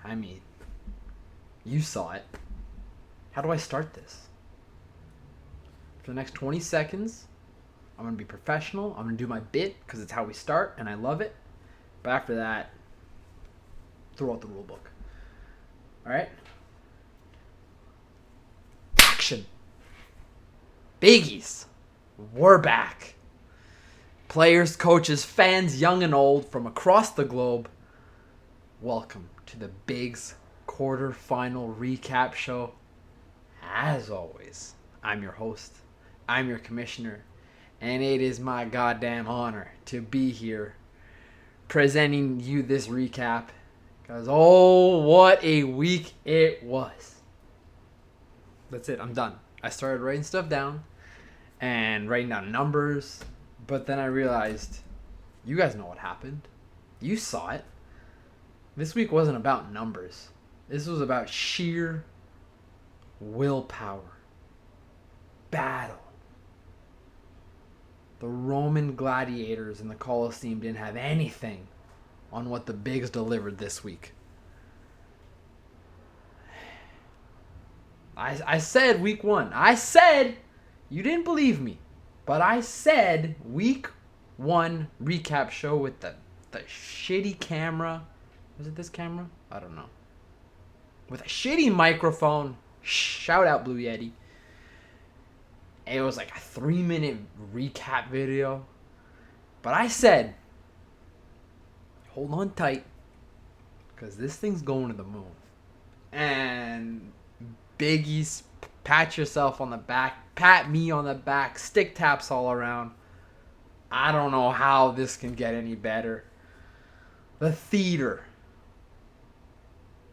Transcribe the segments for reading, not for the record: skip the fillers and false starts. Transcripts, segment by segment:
I mean, you saw it. How do I start this? For the next 20 seconds, I'm going to be professional. I'm going to do my bit because it's how we start and I love it. But after that, throw out the rule book. All right? Action. Biggies. We're back. Players, coaches, fans, young and old from across the globe. Welcome to the Bigs quarterfinal recap show. As always, I'm your host. I'm your commissioner. And it is my goddamn honor to be here presenting you this recap. Because, oh, what a week it was. That's it. I'm done. I started writing stuff down and writing down numbers. But then I realized, you guys know what happened. You saw it. This week wasn't about numbers. This was about sheer willpower. Battle. The Roman gladiators in the Colosseum didn't have anything on what the Bigs delivered this week. I said week one. I said, you didn't believe me, but I said week one recap show with the shitty camera. Was it this camera? I don't know. With a shitty microphone. Shout out Blue Yeti. It was like a 3-minute recap video. But I said, hold on tight, because this thing's going to the moon. And Biggie's, pat yourself on the back, pat me on the back, stick taps all around. I don't know how this can get any better. The theater.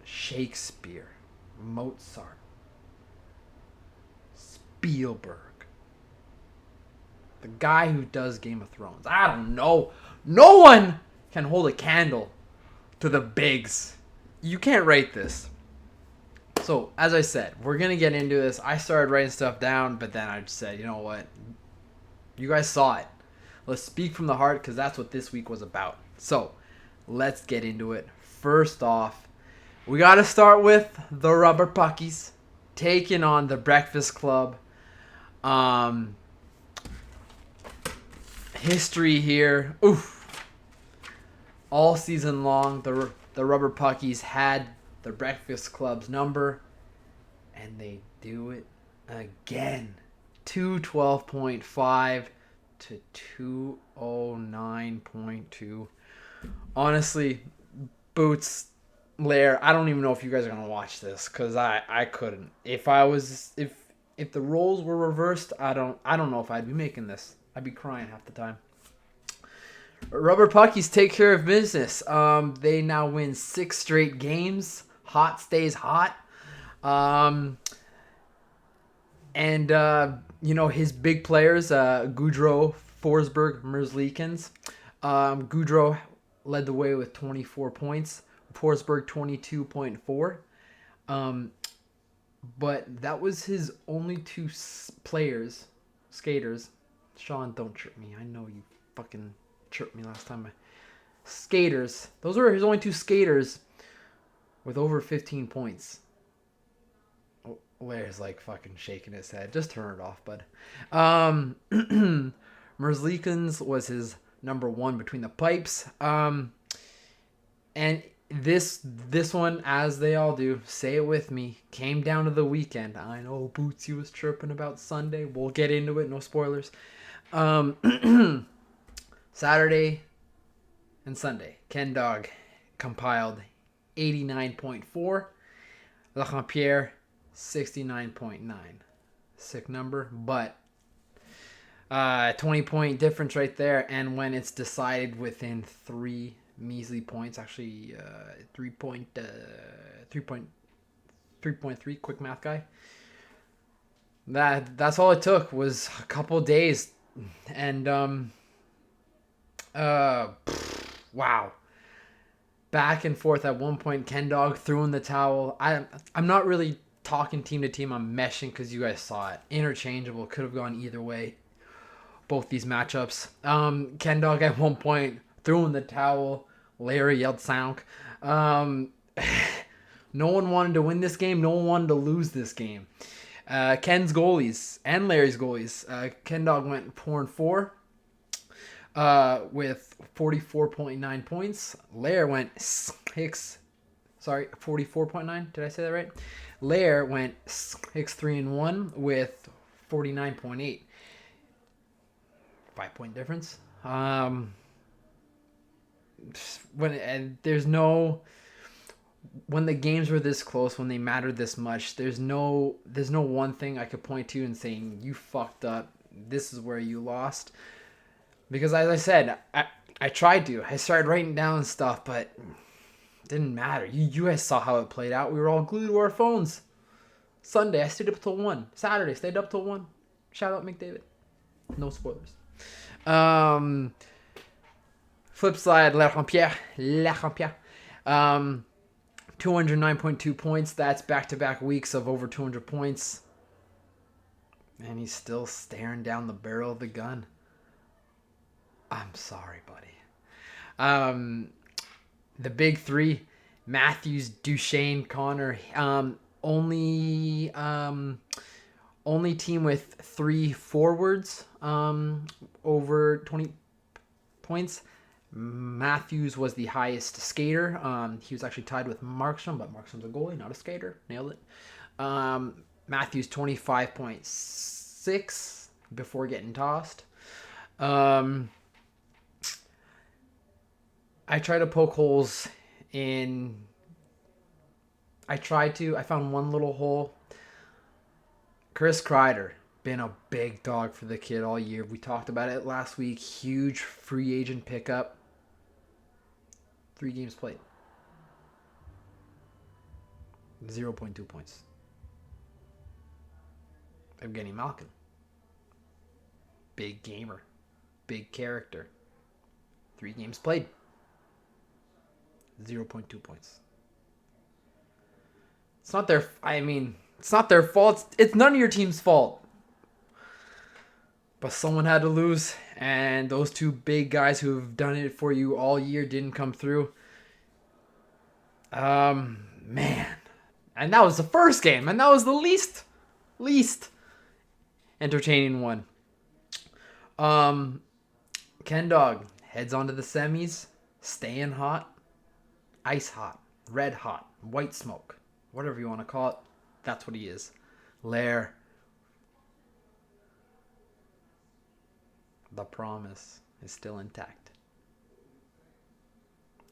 Shakespeare. Mozart. Spielberg. The guy who does Game of Thrones. I don't know. No one can hold a candle to the Bigs. You can't rate this. So, as I said, we're going to get into this. I started writing stuff down, but then I just said, you know what? You guys saw it. Let's speak from the heart, because that's what this week was about. So, let's get into it. First off, we got to start with the Rubber Puckies taking on the Breakfast Club. History here. Oof. All season long, the Rubber Puckies had the Breakfast Club's number, and they do it again. 212.5 to 209.2. Honestly, Boots, Lair, I don't even know if you guys are gonna watch this, because I couldn't. If the roles were reversed, I don't know if I'd be making this. I'd be crying half the time. Rubber Puckies take care of business. They now win 6 straight games. Hot stays hot. His big players, Goudreau, Forsberg, Merzlikins. Goudreau led the way with 24 points. Forsberg 22.4. But that was his only 2 skaters. Sean, don't chirp me. I know you fucking chirped me last time. Skaters. Those were his only 2 skaters with over 15 points. Oh, Lair's like fucking shaking his head. Just turn it off, bud. Merzlikins was his number 1 between the pipes. And this one, as they all do, say it with me, came down to the weekend. I know Bootsy was chirping about Sunday. We'll get into it. No spoilers. Saturday and Sunday, Ken Dog compiled 89.4. Lacroix-Pierre 69.9. Sick number, but 20-point difference right there. And when it's decided within 3 measly points, actually 3.3, quick math guy. That's all it took, was a couple days. And wow. Back and forth. At one point, Ken Dog threw in the towel. I'm not really talking team to team. I'm meshing because you guys saw it. Interchangeable. Could have gone either way. Both these matchups. Ken Dog at one point threw in the towel. Larry yelled "Sound." No one wanted to win this game. No one wanted to lose this game. Ken's goalies and Larry's goalies. Ken Dog went 4-4 with 44.9 points. Lair went 44.9. Did I say that right? Lair went 6-3-1 with 49.8. 5-point difference. When the games were this close, when they mattered this much, there's no one thing I could point to and saying you fucked up. This is where you lost. Because as I said, I tried to. I started writing down stuff, but it didn't matter. You guys saw how it played out. We were all glued to our phones. Sunday, I stayed up till 1. Saturday, stayed up till 1. Shout out McDavid. No spoilers. Flip side, Lafreniere. 209.2 points. That's back-to-back weeks of over 200 points. And he's still staring down the barrel of the gun. I'm sorry, buddy. The big three, Matthews, Duchesne, Connor. Only team with 3 forwards over 20 points. Matthews was the highest skater. He was actually tied with Markstrom, but Markstrom's a goalie, not a skater. Nailed it. Matthews 25.6 before getting tossed. I tried to poke holes in... I found one little hole. Chris Kreider, been a big dog for the kid all year. We talked about it last week. Huge free agent pickup. 3 games played. 0.2 points. Evgeny Malkin. Big gamer. Big character. 3 games played. 0.2 points. It's not their fault. It's none of your team's fault. But someone had to lose, and those 2 big guys who have done it for you all year didn't come through. Man. And that was the first game, and that was the least entertaining one. Ken Dog heads on to the semis, staying hot, ice hot, red hot, white smoke, whatever you want to call it. That's what he is. Lair. The promise is still intact.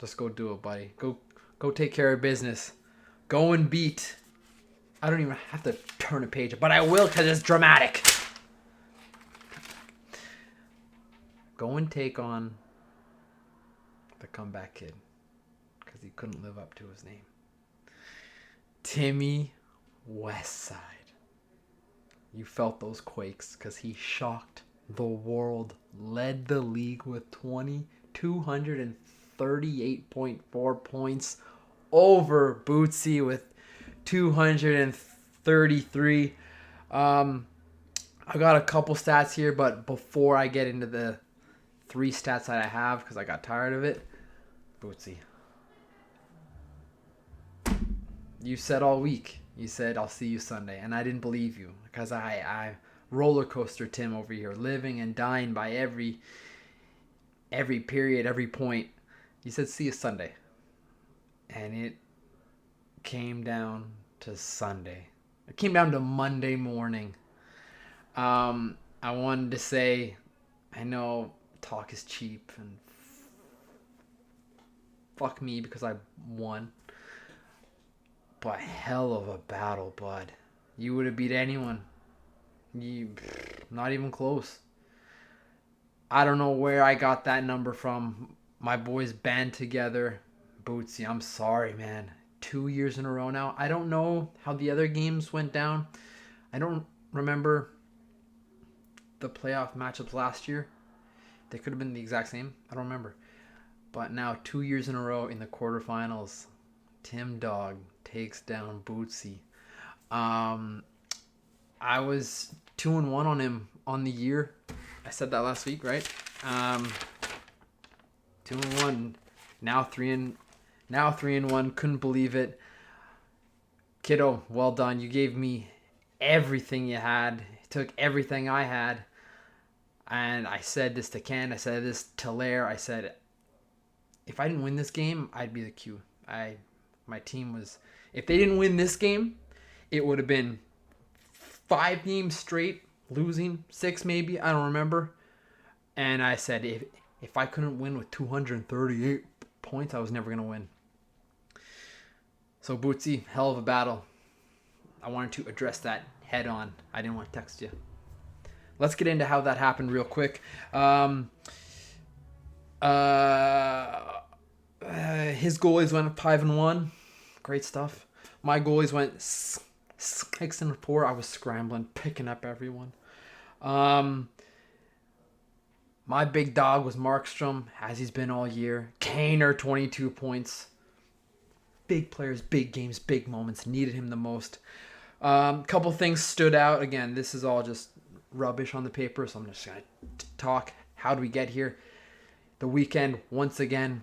Just go do it, buddy. Go take care of business. Go and beat. I don't even have to turn a page, but I will because it's dramatic. Go and take on the comeback kid because he couldn't live up to his name. Timmy Westside. You felt those quakes because he shocked the world, led the league with 238.4 points over Bootsy with 233. I got a couple stats here, but before I get into the 3 stats that I have, because I got tired of it, Bootsy. You said all week, you said, I'll see you Sunday, and I didn't believe you, because I roller coaster Tim over here, living and dying by every period, every point. You said, see you Sunday. And it came down to Sunday. It came down to Monday morning. I wanted to say, I know talk is cheap and fuck me because I won. But hell of a battle, bud. You would have beat anyone. Not even close. I don't know where I got that number from. My boys band together. Bootsy, I'm sorry, man. 2 years in a row now. I don't know how the other games went down. I don't remember the playoff matchups last year. They could have been the exact same. I don't remember. But now 2 years in a row in the quarterfinals, Tim Dog takes down Bootsy. I was 2-1 on him on the year. I said that last week, right? 2-1. Now 3-1. Couldn't believe it. Kiddo, well done. You gave me everything you had. You took everything I had. And I said this to Ken. I said this to Lair. I said, if I didn't win this game, I'd be the Q. My team was... If they didn't win this game, it would have been 5 games straight, losing 6 maybe. I don't remember. And I said, if I couldn't win with 238 points, I was never going to win. So, Bootsy, hell of a battle. I wanted to address that head on. I didn't want to text you. Let's get into how that happened real quick. His goalies went 5-1. Great stuff. My goalies went 6-4. I was scrambling, picking up everyone. My big dog was Markstrom, as he's been all year. Kaner, 22 points. Big players, big games, big moments. Needed him the most. Couple things stood out. Again, this is all just rubbish on the paper, so I'm just going to talk. How do we get here? The weekend, once again,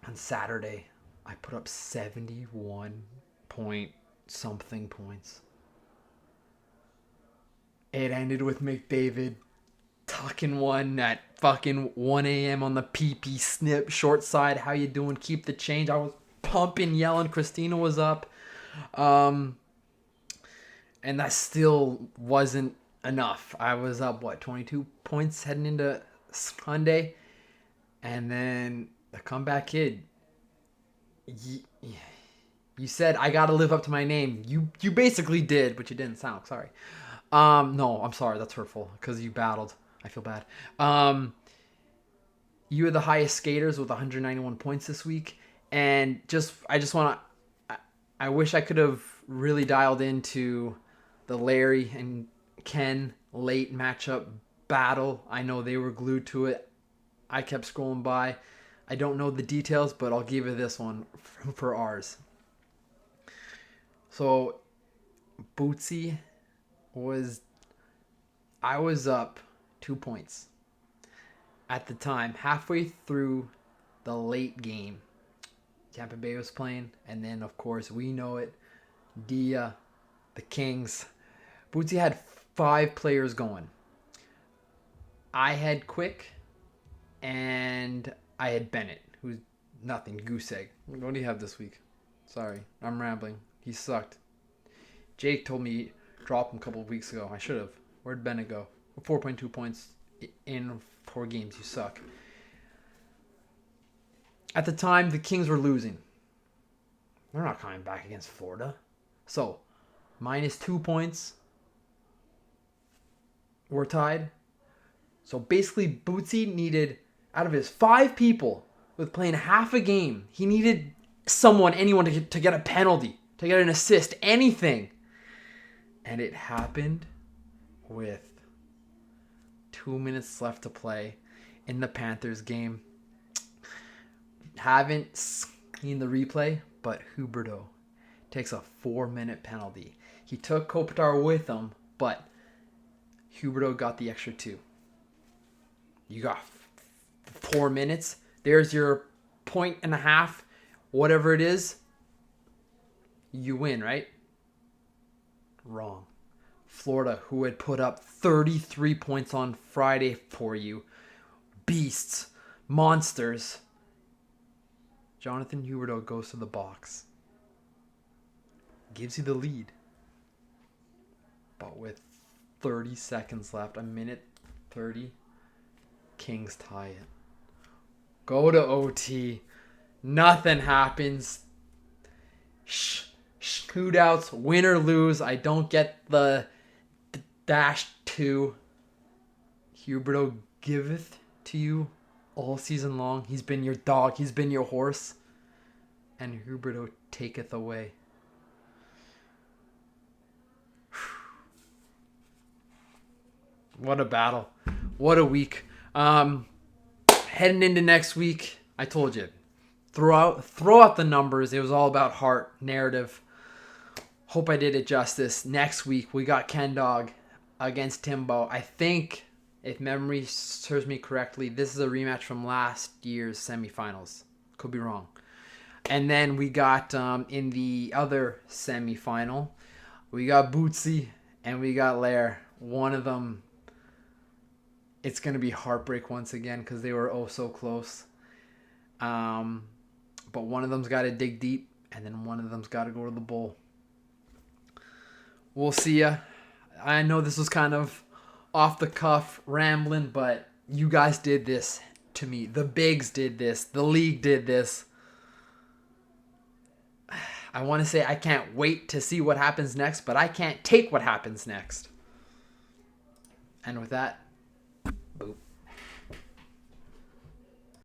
on Saturday, I put up 71 point something points. It ended with McDavid tucking one at fucking 1 a.m. on the PP snip, short side. How you doing? Keep the change. I was pumping, yelling. Christina was up. And that still wasn't enough. I was up, 22 points heading into Sunday. And then the comeback kid. You said, I got to live up to my name. You basically did, but you didn't sound. Sorry. No, I'm sorry. That's hurtful because you battled. I feel bad. You are the highest skaters with 191 points this week. And I just want to, I wish I could have really dialed into the Larry and Ken late matchup battle. I know they were glued to it. I kept scrolling by. I don't know the details, but I'll give you this one for ours. So, Bootsy I was up 2 points at the time, halfway through the late game. Tampa Bay was playing, and then, of course, we know it, Dia, the Kings. Bootsy had 5 players going. I had Quick, and I had Bennett, who's nothing, goose egg. What do you have this week? Sorry, I'm rambling. He sucked. Jake told me drop him a couple of weeks ago. I should have. Where'd Bennett go? 4.2 points in 4 games. You suck. At the time, the Kings were losing. They're not coming back against Florida. So, -2 points. We're tied. So basically, Bootsy needed, out of his 5 people with playing half a game, he needed anyone to get a penalty, to get an assist, anything. And it happened with 2 minutes left to play in the Panthers game. Haven't seen the replay, but Huberdeau takes a 4-minute penalty. He took Kopitar with him, but Huberdeau got the extra 2. You got 4 minutes. There's your 1.5, whatever it is. You win, right? Wrong. Florida, who had put up 33 points on Friday for you. Beasts. Monsters. Jonathan Huberdeau goes to the box. Gives you the lead. But with 30 seconds left, 1:30, Kings tie it. Go to OT. Nothing happens. Shootouts, win or lose. I don't get the -2. Huberdeau giveth to you all season long. He's been your dog. He's been your horse. And Huberdeau taketh away. What a battle. What a week. Heading into next week, I told you, throw out the numbers. It was all about heart, narrative. Hope I did it justice. Next week, we got Ken Dog against Timbo. I think, if memory serves me correctly, this is a rematch from last year's semifinals. Could be wrong. And then we got in the other semifinal, we got Bootsy and we got Lair. One of them, it's going to be heartbreak once again because they were oh so close. But one of them's got to dig deep, and then one of them's got to go to the bowl. We'll see ya. I know this was kind of off the cuff rambling, but you guys did this to me. The bigs did this. The league did this. I want to say I can't wait to see what happens next, but I can't take what happens next. And with that,